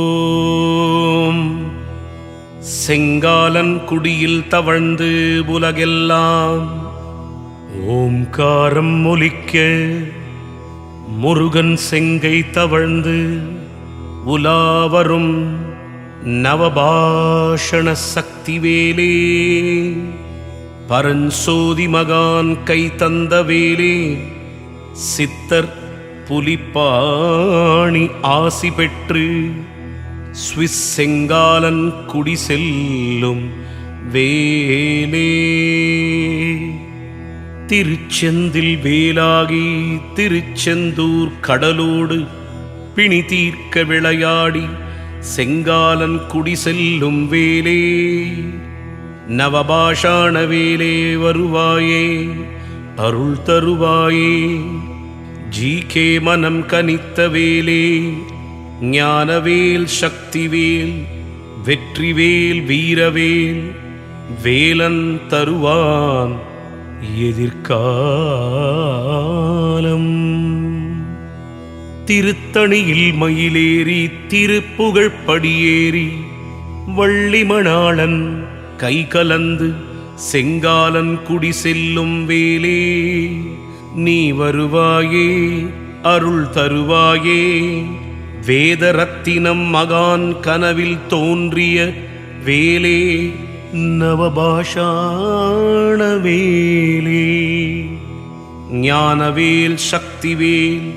ஓம் செங்காலன் குடியில் தவழ்ந்து உலகெல்லாம் ஓம்காரம் ஒலிக்க முருகன் செங்கை தவழ்ந்து உலாவரும் நவபாஷண சக்திவேலே பரஞ்சோதி மகான் கை தந்த வேலே சித்தர் புலிப்பாணி ஆசி பெற்று ஸ்விஸ் செங்காலன் குடி செல்லும் வேலே திருச்செந்தில் வேலாகி திருச்செந்தூர் கடலோடு பிணி தீர்க்க விளையாடி செங்காலன் குடி செல்லும் வேலே நவபாஷாண வேலே வருவாயே அருள் தருவாயே ஜீகே மனம் கனித்த வேலே ஞானவேல் சக்திவேல் வெற்றிவேல் வீரவேல் வேலன் தருவான் எதிர்காலம் திருத்தணியில் மயிலேறி திருப்புகழ் படியேறி வள்ளிமணாளன் கை கலந்து செங்காலன் குடி செல்லும் வேலே நீ வருவாயே அருள் தருவாயே வேதரத்தினம் மகான் கனவில் தோன்றிய வேலே நவபாஷாண வேலே ஞானவேல் சக்திவேல்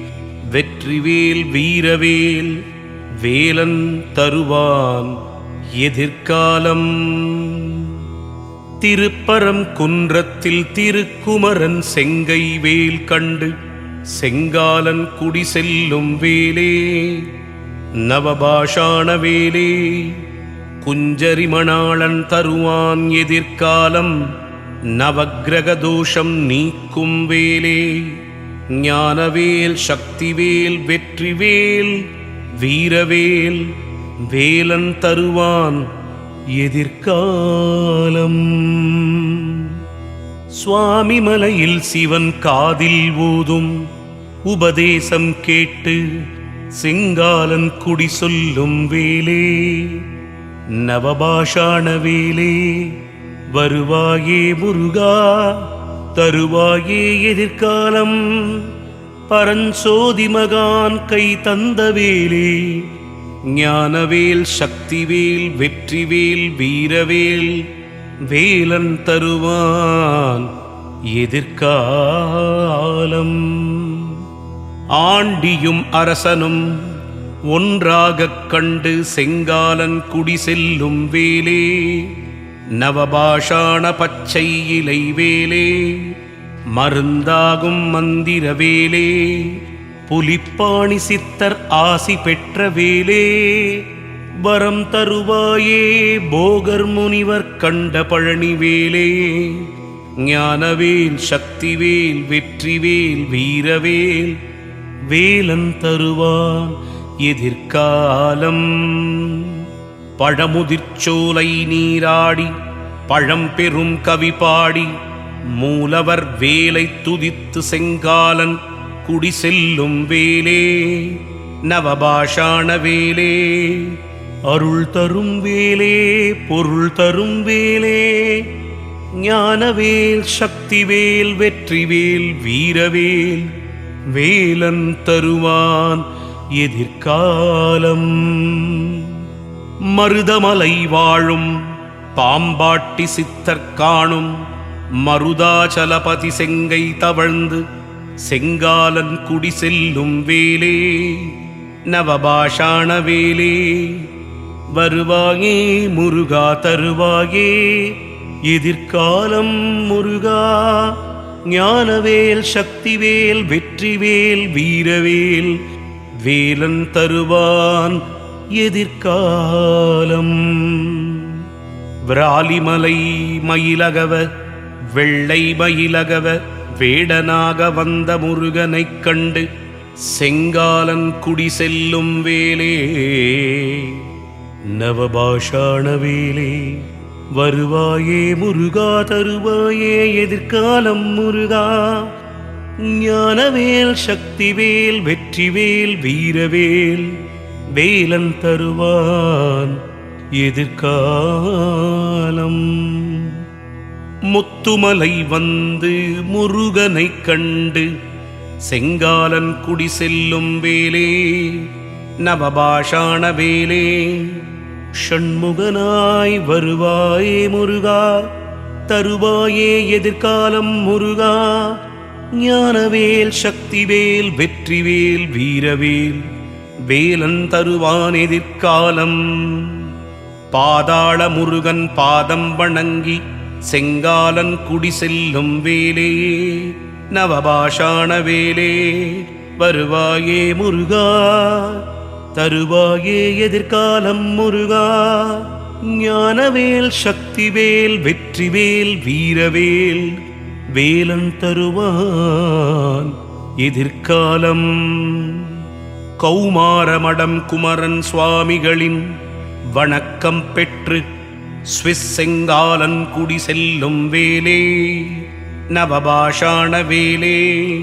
வெற்றிவேல் வீரவேல் வேலன் தருவான் எதிர்காலம் திருப்பரம் குன்றத்தில் திருக்குமரன் செங்கை வேல் கண்டு செங்காலன் குடி செல்லும் வேலே நவபாஷாண வேலே குஞ்சரிமணாளன் தருவான் எதிர்காலம் நவக்கிரக தோஷம் நீக்கும் வேலே ஞானவேல் சக்திவேல் வெற்றிவேல் வீரவேல் வேலன் தருவான் எதிர்காலம் சுவாமி மலையில் சிவன் காதில் ஊதும் உபதேசம் கேட்டு செங்காலன் குடி சொல்லும் வேலே நவபாஷாண வேலே வருவாயே முருகா தருவாயே எதிர்காலம் பரஞ்சோதி மகான் கை தந்த வேலே ஞானவேல் சக்திவேல் வெற்றிவேல் வீரவேல் வேலன் தருவான் எதிர்காலம் ஆண்டியும் அரசனும் ஒன்றாகக் கண்டு செங்காலன் குடி செல்லும் வேலே நவபாஷாண பச்சை இலை வேலே மருந்தாகும் மந்திர வேலே புலிப்பாணி சித்தர் ஆசி பெற்ற வேலே வரம் தருவாயே போகர் முனிவர் கண்ட பழனி வேலே ஞானவேல் சக்திவேல் வெற்றிவேல் வீரவேல் வேலன் தருவான் எதிர்காலம் பழமுதிர்ச்சோலை நீராடி பழம் பெரும் கவி பாடி மூலவர் வேலை துதித்து செங்காலன் குடி செல்லும் வேலே நவபாஷாண வேலே அருள் தரும் வேலே பொருள் தரும் வேலே ஞானவேல் சக்திவேல் வெற்றிவேல் வீரவேல் வேலன் தருவான் எதிர்காலம் மருதமலை வாழும் பாம்பாட்டி சித்தர் காணும் மருதாச்சலபதி செங்கை தவழ்ந்து செங்காலன் குடி செல்லும் வேலே நவபாஷாண வேலே வருவாயே முருகா தருவாயே எதிர்காலம் முருகா ஞானவேல் சக்திவேல் வெற்றிவேல் வீரவேல் வேலன் தருவான் எதிர்காலம் விராலிமலை மயிலகவ வெள்ளை மயிலகவ வேடனாக வந்த முருகனைக் கண்டு செங்காலன் குடி செல்லும் வேலே நவபாஷாண வேலே வருவாயே முருகா தருவாயே எதிர்காலம் முருகா ஞானவேல் சக்திவேல் வெற்றிவேல் வீரவேல் வேலன் தருவான் எதிர்காலம். முத்துமலை வந்து முருகனைக் கண்டு செங்காலன் குடி செல்லும் வேலே நவபாஷாண வேலே ஷண்முகனாய் வருவாயே முருகா தருவாயே எதிர்காலம் முருகா. ஞானவேல் சக்திவேல் வெற்றிவேல் வீரவேல் வேலன் தருவான் எதிர்காலம். பாதாள முருகன் பாதம் வணங்கி செங்காலன் குடி செல்லும் வேலே நவபாஷாண வேலே வருவாயே முருகா தருவாயே எதிர்காலம் முருகா. ஞானவேல் சக்திவேல் வெற்றிவேல் வீரவேல் வேலன் தருவான் எதிர்காலம். கௌமாரமடம் குமரன் சுவாமிகளின் வணக்கம் பெற்று ஸ்விஸ் செங்காலன் குடி செல்லும் வேலே நவபாஷாண வேலே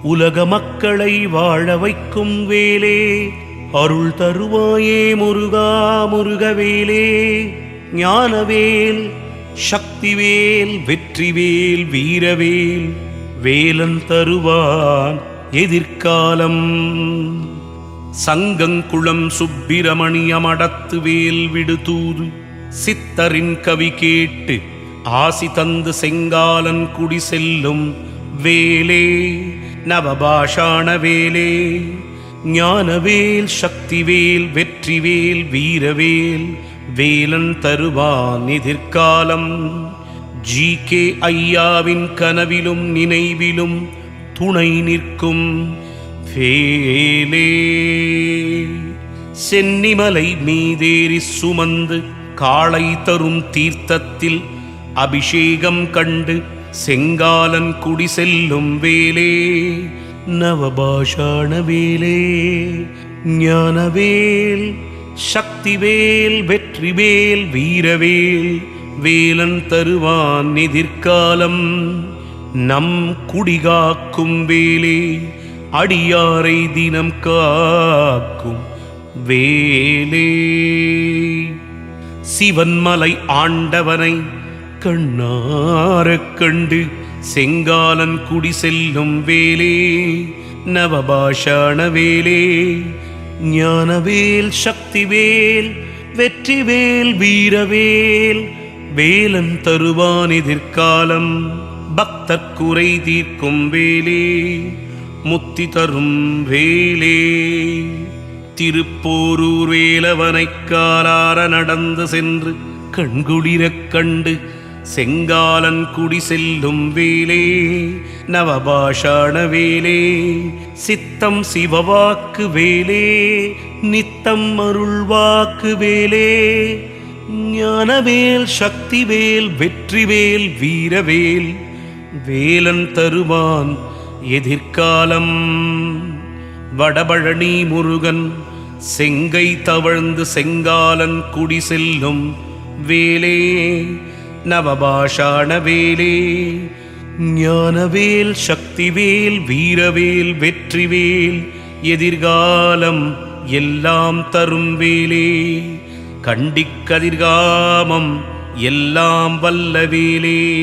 உலக மக்களை வாழ வைக்கும் வேலே அருள் தருவாயே முருகா முருகவேலே. ஞானவேல் சக்திவேல் வெற்றிவேல் வீரவேல் வேலன் தருவான் எதிர்காலம். சங்கங்குளம் சுப்பிரமணியமடத்து வேல் விடுதூது சித்தரின் கவி கேட்டு ஆசி தந்து செங்காலன் குடி செல்லும் வேலே நவபாஷாண வேலே. ஞானவேல் சக்திவேல் வெற்றிவேல் வீரவேல் வேலன் தருவான் எதிர்காலம். ஜி.கே. ஐயாவின் கனவிலும் நினைவிலும் துணை நிற்கும் வேலே. சென்னிமலை மீதேறி சுமந்து காளை தரும் தீர்த்தத்தில் அபிஷேகம் கண்டு செங்காலன் குடி செல்லும் வேலே நவபாஷாண வேலே. ஞானவேல் சக்திவேல் வெற்றிவேல் வீரவேல் வேலன் தருவான் எதிர்காலம். நம் குடிகாக்கும் வேலே அடியாரை தினம் காக்கும் வேலே. சிவன்மலை ஆண்டவனை கண்ணாரக் கண்டு செங்காலன் குடி செல்லும் வேலே நவபாஷாண வேலே. ஞானவேல் சக்திவேல் வெற்றிவேல் வீரவேல் வேலன் தருவான் எதிர்காலம். பக்தர் குறை தீர்க்கும் வேலே முத்தி தரும் வேலே. திருப்போரூர் வேலவனைக் காலார நடந்து சென்று கண்குளிரக் கண்டு செங்காலன் குடி செல்லும் வேலே நவபாஷாண வேலே. சித்தம் சிவவாக்கு வேலே நித்தம் அருள்வாக்கு வேலே. ஞானவேல் சக்திவேல் வெற்றிவேல் வீரவேல் வேலன் தருவான் எதிர்காலம். வடபழனி முருகன் செங்கை தவழ்ந்து செங்காலன் குடி செல்லும் வேலே நவபாஷாண வேலே. ஞானவேல் சக்திவேல் வீரவேல் வெற்றிவேல் எதிர்காலம் எல்லாம் தரும் வேலே. கண்டிக்கதிர்காமம் எல்லாம் வல்ல வேலே.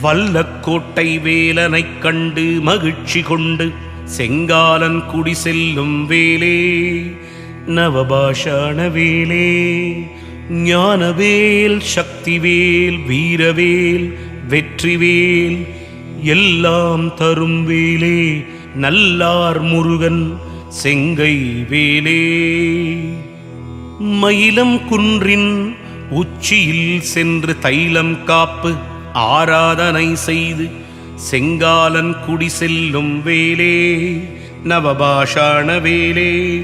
வல்லக்கோட்டை வேலனைக் கண்டு மகிழ்ச்சி கொண்டு செங்காலன் குடி செல்லும் வேலே நவபாஷாண வேலே. ஞானவேல் சக்திவேல் வீரவேல் வெற்றிவேல் எல்லாம் தரும் வேலே நல்லார் முருகன் செங்கை வேலே. மயிலம் குன்றின் உச்சியில் சென்று தைலம் காப்பு ஆராதனை செய்து செங்காலன் குடி செல்லும் வேலே நவபாஷாண வேலே.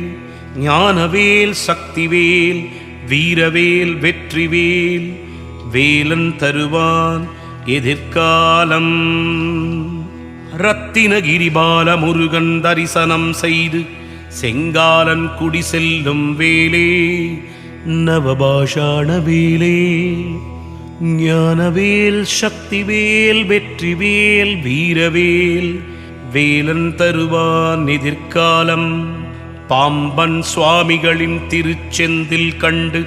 ஞானவேல் சக்திவேல் வீரவேல் வெற்றிவேல் வேலன் தருவான் எதிர்காலம். ரத்தினகிரி பால முருகன் தரிசனம் செய்து செங்காலன் குடி செல்லும் வேலே நவபாஷாண வேலே. ஞானவேல் சக்திவேல் வெற்றிவேல் வீரவேல் வேலன் தருவான் எதிர்காலம். பாம்பன் சுவாமிகளின் திருச்செந்தில் கண்டு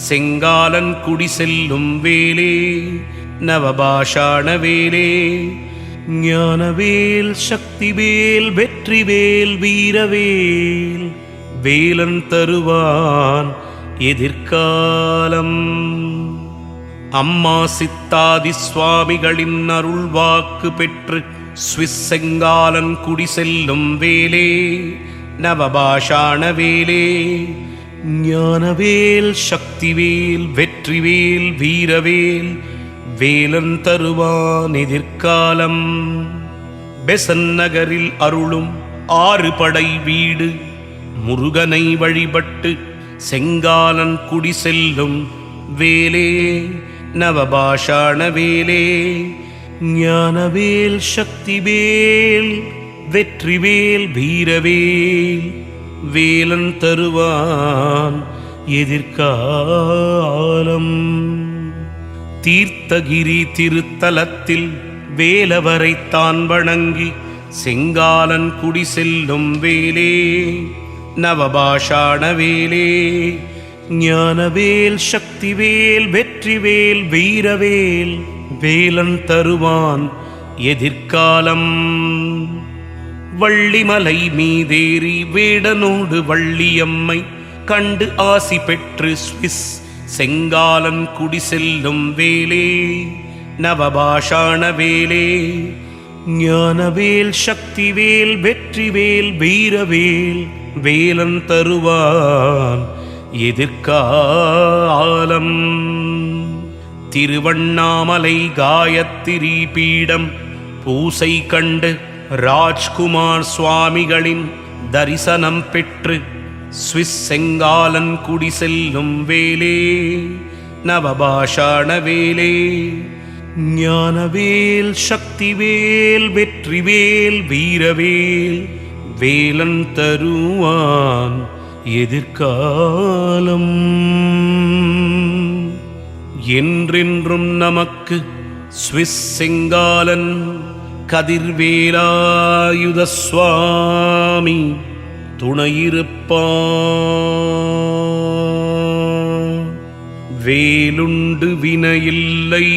செங்காலன் குடி செல்லும் வேலே நவபாஷாண வேலே. ஞானவேல் சக்திவேல் வெற்றிவேல் வீரவேல் வேலன் தருவான் எதிர்காலம். அம்மா சித்தாதி சுவாமிகளின் அருள் வாக்கு பெற்று ஸ்விஸ் செங்காலன் குடி செல்லும் வேலே நவபாஷாண வேலே. ஞானவேல் சக்திவேல் வெற்றிவேல் வீரவேல் வேலன் தருவான் எதிர்காலம். பெசன் நகரில் அருளும் 6 படை வீடு முருகனை வழிபட்டு செங்காலன் குடி செல்லும் வேலே நவபாஷாண வேலே. ஞானவேல் சக்திவேல் வெற்றிவேல் வீரவேல் வேலன் தருவான் எதிர்காலம். தீர்த்தகிரி திருத்தலத்தில் வேலவரை தான் வணங்கி செங்காலன் குடி செல்லும் வேலே நவபாஷாண வேலே. ஞானவேல் சக்திவேல் வெற்றிவேல் வீரவேல் வேலன் தருவான் எதிர்காலம். வள்ளிமலை மீதேறி வேடனோடு வள்ளியம்மை கண்டு ஆசி பெற்று ஸ்விஸ் செங்காலன் குடி செல்லும் வேலே நவபாஷாண வேலே. ஞானவேல் சக்திவேல் வெற்றிவேல் வீரவேல் வேலன் தருவான் எதிர்காலம். திருவண்ணாமலை காயத்திரி பீடம் பூசை கண்டு ராஜ்குமார் சுவாமிகளின் தரிசனம் பெற்று ஸ்விஸ் செங்காலன் குடி செல்லும் வேலே நவபாஷாண வேலே. ஞானவேல் சக்திவேல் வெற்றிவேல் வீரவேல் வேலன் தருவான் எதிர்காலம். என்றென்றும் நமக்கு ஸ்விஸ் செங்காலன் கதிர்வேலாயுத சுவாமி துணையிருப்பான். வேலுண்டு வினையில்லை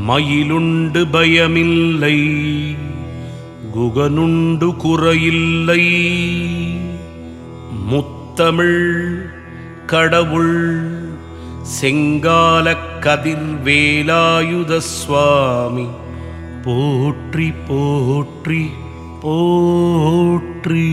மயிலுண்டு பயமில்லை குகனுண்டு குறையில்லை முத்தமிழ் கடவுள் செங்கால கதிர்வேலாயுத சுவாமி போற்றி போற்றி போற்றி.